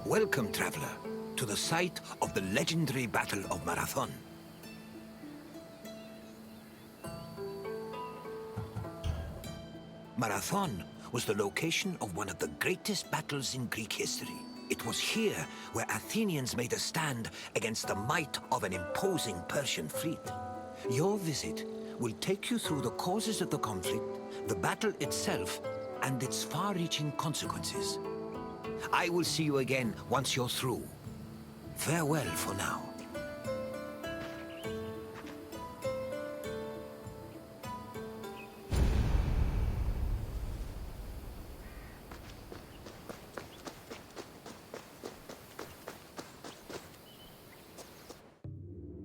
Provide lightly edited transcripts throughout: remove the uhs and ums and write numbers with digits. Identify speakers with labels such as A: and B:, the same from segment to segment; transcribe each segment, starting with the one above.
A: Welcome, traveler, to the site of the legendary Battle of Marathon. Marathon was the location of one of the greatest battles in Greek history. It was here where Athenians made a stand against the might of an imposing Persian fleet. Your visit will take you through the causes of the conflict, the battle itself, and its far-reaching consequences. I will see you again once you're through. Farewell for now.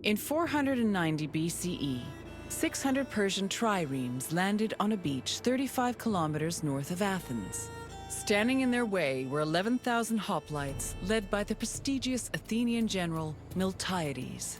B: In 490 BCE, 600 Persian triremes landed on a beach 35 kilometers north of Athens. Standing in their way were 11,000 hoplites led by the prestigious Athenian general Miltiades.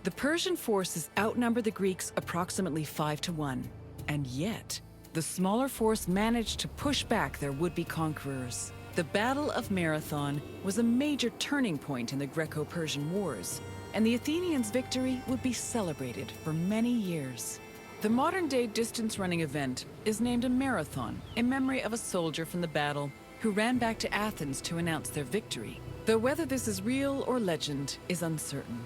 B: The Persian forces outnumbered the Greeks approximately 5-1, and yet the smaller force managed to push back their would-be conquerors. The Battle of Marathon was a major turning point in the Greco-Persian Wars, and the Athenians' victory would be celebrated for many years. The modern-day distance-running event is named a marathon in memory of a soldier from the battle who ran back to Athens to announce their victory, though whether this is real or legend is uncertain.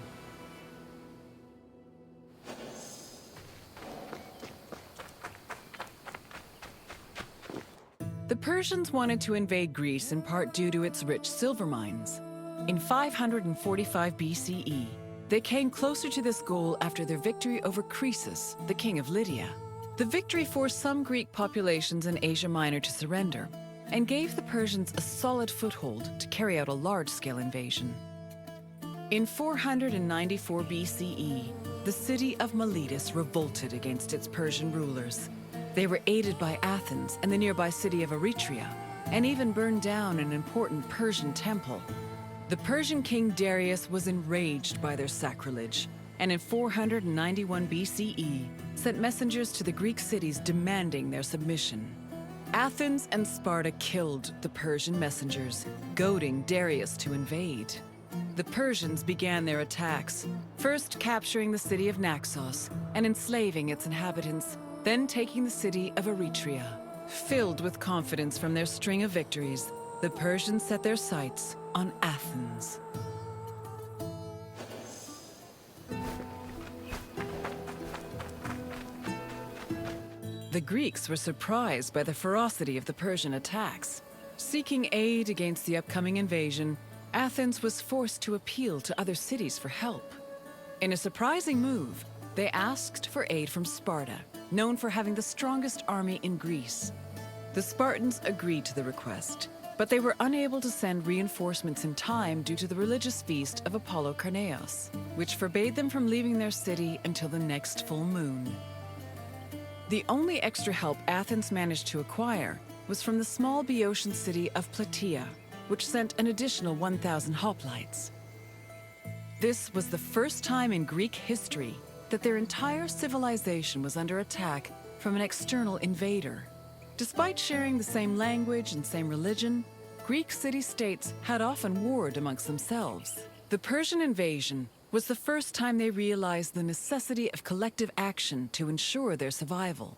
B: The Persians wanted to invade Greece in part due to its rich silver mines. In 545 BCE, they came closer to this goal after their victory over Croesus, the king of Lydia. The victory forced some Greek populations in Asia Minor to surrender and gave the Persians a solid foothold to carry out a large-scale invasion. In 494 BCE, the city of Miletus revolted against its Persian rulers. They were aided by Athens and the nearby city of Eretria, and even burned down an important Persian temple. The Persian king Darius was enraged by their sacrilege, and in 491 BCE, sent messengers to the Greek cities demanding their submission. Athens and Sparta killed the Persian messengers, goading Darius to invade. The Persians began their attacks, first capturing the city of Naxos and enslaving its inhabitants, then taking the city of Eretria. Filled with confidence from their string of victories, the Persians set their sights on Athens. The Greeks were surprised by the ferocity of the Persian attacks. Seeking aid against the upcoming invasion, Athens was forced to appeal to other cities for help. In a surprising move, they asked for aid from Sparta, known for having the strongest army in Greece. The Spartans agreed to the request, but they were unable to send reinforcements in time due to the religious feast of Apollo Carneos, which forbade them from leaving their city until the next full moon. The only extra help Athens managed to acquire was from the small Boeotian city of Plataea, which sent an additional 1,000 hoplites. This was the first time in Greek history that their entire civilization was under attack from an external invader. Despite sharing the same language and same religion, Greek city-states had often warred amongst themselves. The Persian invasion was the first time they realized the necessity of collective action to ensure their survival.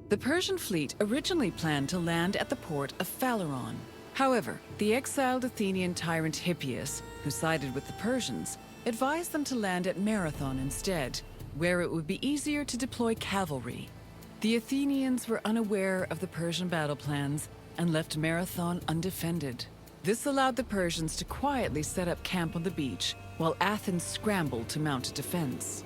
B: The Persian fleet originally planned to land at the port of Phaleron. However, the exiled Athenian tyrant Hippias, who sided with the Persians, advised them to land at Marathon instead, where it would be easier to deploy cavalry. The Athenians were unaware of the Persian battle plans and left Marathon undefended. This allowed the Persians to quietly set up camp on the beach, while Athens scrambled to mount a defense.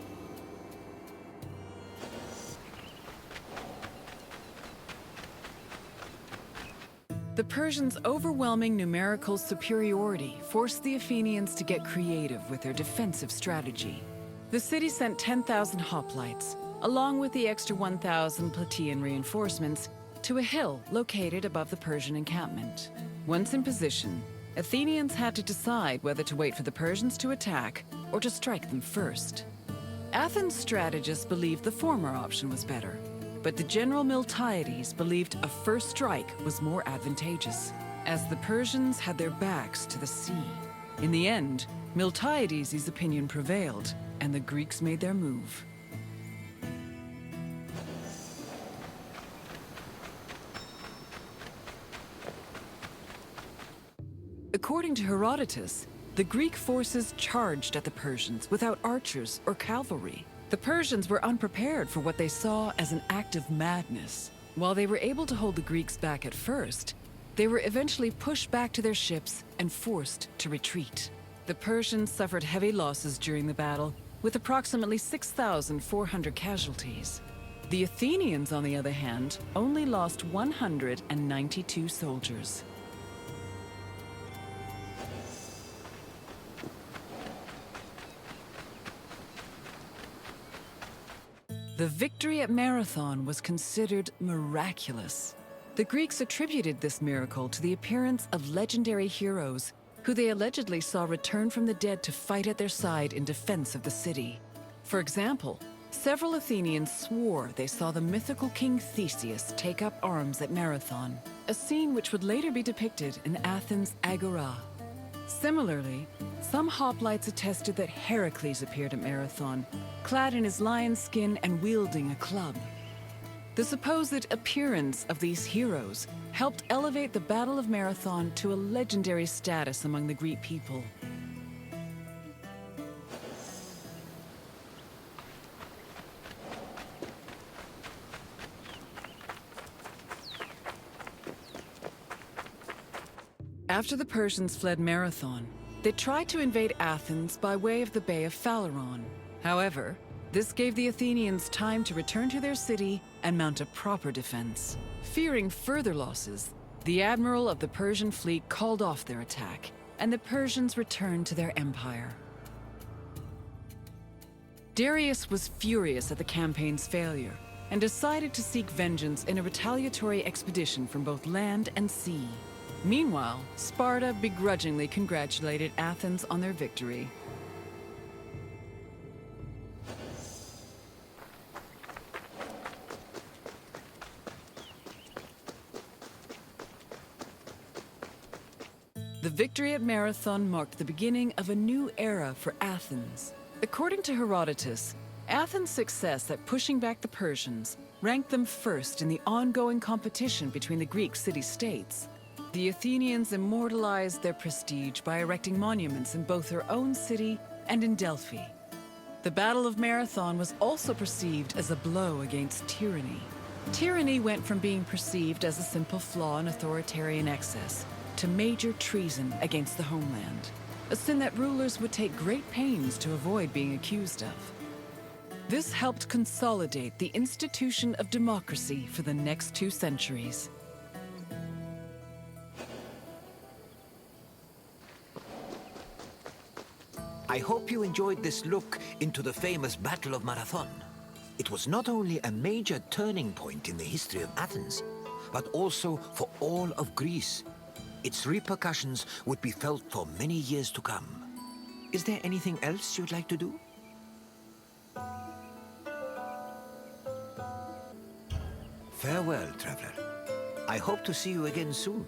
B: The Persians' overwhelming numerical superiority forced the Athenians to get creative with their defensive strategy. The city sent 10,000 hoplites, along with the extra 1,000 Plataean reinforcements, to a hill located above the Persian encampment. Once in position, Athenians had to decide whether to wait for the Persians to attack or to strike them first. Athens' strategists believed the former option was better, but the general Miltiades believed a first strike was more advantageous, as the Persians had their backs to the sea. In the end, Miltiades' opinion prevailed, and the Greeks made their move. According to Herodotus, the Greek forces charged at the Persians without archers or cavalry. The Persians were unprepared for what they saw as an act of madness. While they were able to hold the Greeks back at first, they were eventually pushed back to their ships and forced to retreat. The Persians suffered heavy losses during the battle, with approximately 6,400 casualties. The Athenians, on the other hand, only lost 192 soldiers. The victory at Marathon was considered miraculous. The Greeks attributed this miracle to the appearance of legendary heroes who they allegedly saw return from the dead to fight at their side in defense of the city. For example, several Athenians swore they saw the mythical king Theseus take up arms at Marathon, a scene which would later be depicted in Athens' Agora. Similarly, some hoplites attested that Heracles appeared at Marathon, clad in his lion's skin and wielding a club. The supposed appearance of these heroes helped elevate the Battle of Marathon to a legendary status among the Greek people. After the Persians fled Marathon, they tried to invade Athens by way of the Bay of Phaleron. However, this gave the Athenians time to return to their city and mount a proper defense. Fearing further losses, the admiral of the Persian fleet called off their attack, and the Persians returned to their empire. Darius was furious at the campaign's failure and decided to seek vengeance in a retaliatory expedition from both land and sea. Meanwhile, Sparta begrudgingly congratulated Athens on their victory. The victory at Marathon marked the beginning of a new era for Athens. According to Herodotus, Athens' success at pushing back the Persians ranked them first in the ongoing competition between the Greek city-states. The Athenians immortalized their prestige by erecting monuments in both their own city and in Delphi. The Battle of Marathon was also perceived as a blow against tyranny. Tyranny went from being perceived as a simple flaw in authoritarian excess to major treason against the homeland, a sin that rulers would take great pains to avoid being accused of. This helped consolidate the institution of democracy for the next 2 centuries.
A: I hope you enjoyed this look into the famous Battle of Marathon. It was not only a major turning point in the history of Athens, but also for all of Greece. Its repercussions would be felt for many years to come. Is there anything else you'd like to do? Farewell, traveler. I hope to see you again soon.